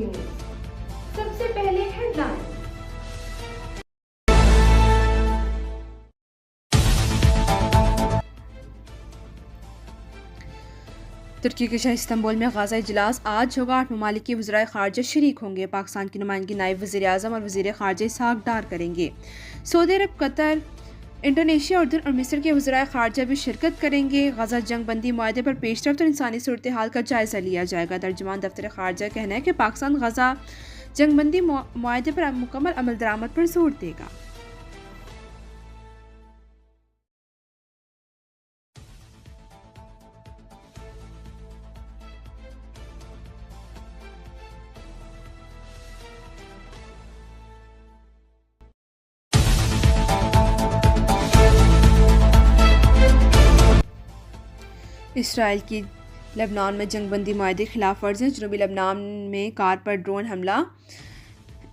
TV news. सबसे पहले headline. तुर्की के शहर इस्तांबुल में गाज़ा इजलास आज होगा। 8 ममालिक के वज़राए ख़ारजा शरीक होंगे। पाकिस्तान की नुमाइंदगी नायब वज़ीर आज़म और वज़ीर ख़ारजा इसहाक़ डार करेंगे। सऊदी अरब, कतर, इंडोनेशिया, उर्दन और मिस्र के वज़राए ख़ारजा भी शिरकत करेंगे। गाज़ा जंग बंदी मुआहदे पर पेशरफ्त और इंसानी सूरत हाल का जायज़ा लिया जाएगा। तर्जुमान दफ्तर ख़ारजा का कहना है कि पाकिस्तान गाज़ा जंग बंदी मुआहदे पर मुकम्मल अमल दरामद पर जोर देगा। इसराइल की लेबनान में जंगबंदी मुआहदे की खिलाफ वर्जी। जनूबी लेबनान में कार पर ड्रोन हमला।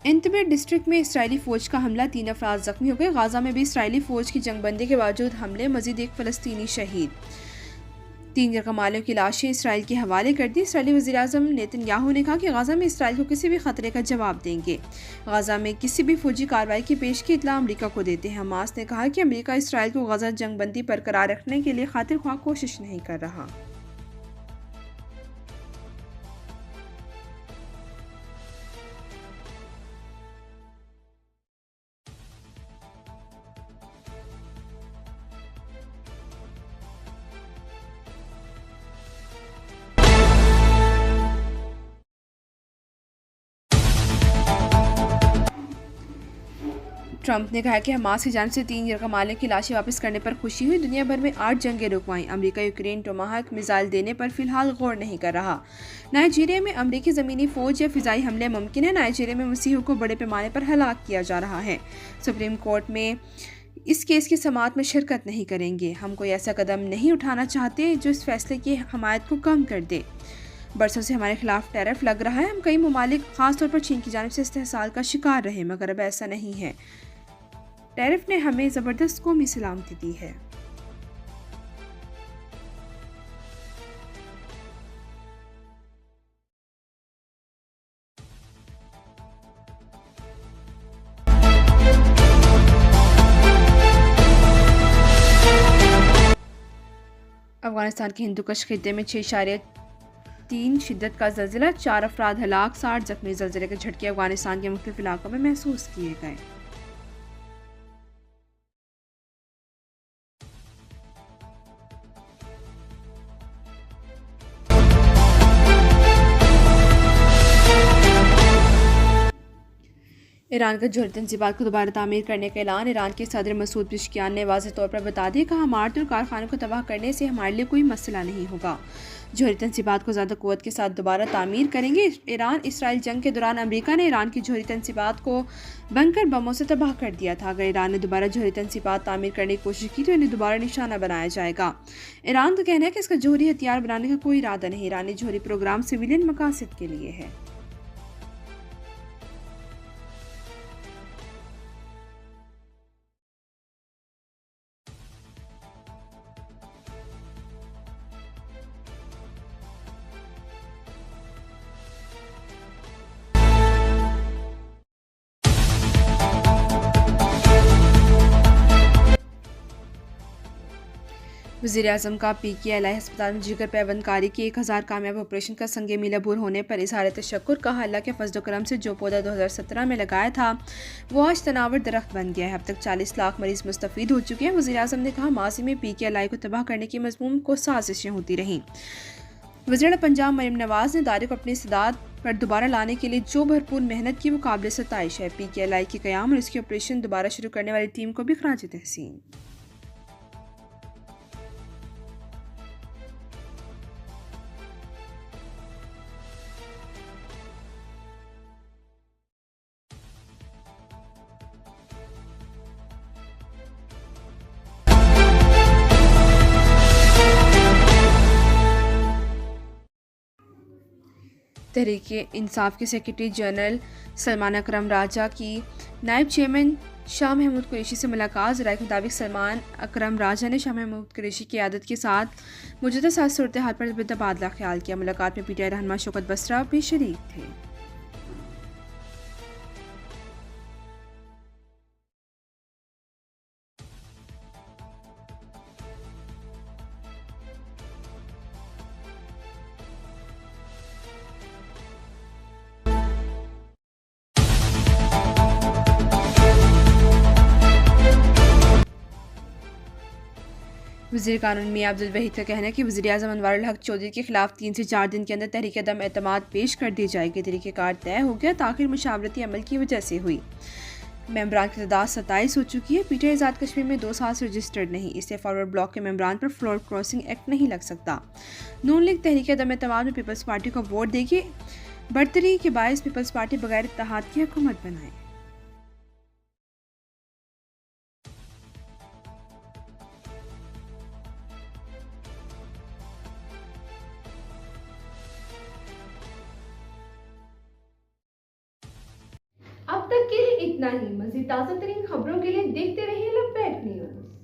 इंतबे डिस्ट्रिक्ट में इसराइली फ़ौज का हमला, 3 अफराद ज़ख्मी हो गए। गाज़ा में भी इसराइली फ़ौज की जंगबंदी के बावजूद हमले, मज़ीद एक फ़लस्तीनी शहीद। 3 यरगमालियों की लाशें इसराइल के हवाले कर दी। इसराइली वज़ीर आज़म नेतन्याहू ने कहा कि गाज़ा में इसराइल को किसी भी खतरे का जवाब देंगे। गाज़ा में किसी भी फौजी कार्रवाई की पेशगी इत्तला अमरीका को देते हैं। हमास ने कहा कि अमरीका इसराइल को गाज़ा जंगबंदी बरकरार रखने के लिए खातिर ख्वाह कोशिश नहीं कर रहा। ट्रंप ने कहा कि हमास की जानिब से 3 यरगमालियों की लाशें वापस करने पर खुशी हुई। दुनिया भर में 8 जंगें रुकवाईं। अमरीका यूक्रेन टोमाहाक मिसाइल देने पर फिलहाल गौर नहीं कर रहा। नाइजीरिया में अमरीकी ज़मीनी फ़ौज या फ़िज़ाई हमले मुमकिन है। नाइजीरिया में मसीहों को बड़े पैमाने पर हलाक किया जा रहा है। सुप्रीम कोर्ट में इस केस की समाअत में शिरकत नहीं करेंगे। हम कोई ऐसा कदम नहीं उठाना चाहते जो इस फैसले की हमायत को कम कर दे। बरसों से हमारे खिलाफ टैरिफ लग रहा है। हम कई ममालिक खासतौर पर चीन की जानिब से इस्तेहसाल का शिकार रहे, मगर अब ऐसा नहीं है। टैरिफ ने हमें ज़बरदस्त कौमी सलामती दी है। अफगानिस्तान के हिंदुकुश खित्ते में 6.3 शिद्दत का ज़लज़ला, 4 अफराद हलाक, 60 ज़ख्मी। ज़लज़ले के झटके अफगानिस्तान के मुख्तलिफ इलाकों में महसूस किए गए। ईरान का जौहरी तंजीबात को दोबारा तामीर करने का ऐलान। ईरान के सदर मसूद पेज़ेश्कियान ने वाज़ेह तौर पर बता दिया, कहा इमारतों और कारखानों को तबाह करने से हमारे लिए कोई मसला नहीं होगा। जौहरी तंजीबात को ज़्यादा क़ुव्वत के साथ दोबारा तामीर करेंगे। ईरान इसराइल जंग के दौरान अमरीका ने ईरान की जौहरी तंजीबात को बंकर बमों से तबाह कर दिया था। अगर ईरान ने दोबारा जौहरी तंजीबात तामीर करने की कोशिश की तो इन्हें दोबारा निशाना बनाया जाएगा। ईरान का कहना है कि इसका जौहरी हथियार बनाने का कोई इरादा नहीं। ईरानी जौहरी प्रोग्राम सिविलियन मकासद के लिए है। वज़ीर आज़म का PKLI अस्पताल में जिगर पैबंदकारी की 1000 कामयाब ऑपरेशन का संगे मील अबूर होने पर इज़हार तशक्कुर। कहा, अल्लाह के फज़्ल करम से जो पौधा 2017 में लगाया था वो आज तनावर दरख्त बन गया है। अब तक 40 लाख मरीज़ मुस्तफ़ीद हो चुके हैं। वज़ीर आज़म ने कहा, माज़ी में PKLI को तबाह करने की मज़मूम को साजिशें होती रहीं। वज़ीर पंजाब मरियम नवाज़ ने इदारे को अपनी इस्तेदाद पर दोबारा लाने के लिए जो भरपूर मेहनत की वो काबिल सताइश है। PKLI के क़याम और इसकी ऑपरेशन दोबारा शुरू करने वाली टीम को भी ख़राज तहसीन। तहरीक इंसाफ के सेक्रेटरी जनरल सलमान अकरम राजा की नायब चेयरमैन शाह महमूद कुरैशी से मुलाकात। ज़राए के मुताबिक सलमान अकरम राजा ने शाह महमूद कुरैशी की क़यादत के साथ मौजूदा सूरत हाल पर तबादला ख्याल किया। मुलाकात में PTI रहनुमा शौकत बसरा भी शरीक थे। वज़ीर कानून मियां अब्दुल वहीद का कहना है कि वज़ीर-ए-आज़म अनवारुल हक चौधरी के खिलाफ 3 से 4 दिन के अंदर तहरीक अदम एतमाद पेश कर दी जाएगी। तरीक़ेकार तय हो गया, ताख़िर मुशावरती अमल की वजह से हुई। मेंबरान की तादाद 27 हो चुकी है। पीटीआई आज़ाद कश्मीर में 2 साल से रजिस्टर्ड नहीं, इससे फॉरवर्ड ब्लॉक के मेंबरान पर फ्लोर क्रॉसिंग एक्ट नहीं लग सकता। नून लीग तहरीक अदम एतमाद में पीपल्स पार्टी को वोट देगी। बढ़तरी के बायस पीपल्स पार्टी बगैर इत्तेहाद की हुकूमत बनाए। अब तक के लिए इतना ही। मज़ीद ताज़ा तरीन खबरों के लिए देखते रहिए लपैट न्यूज़।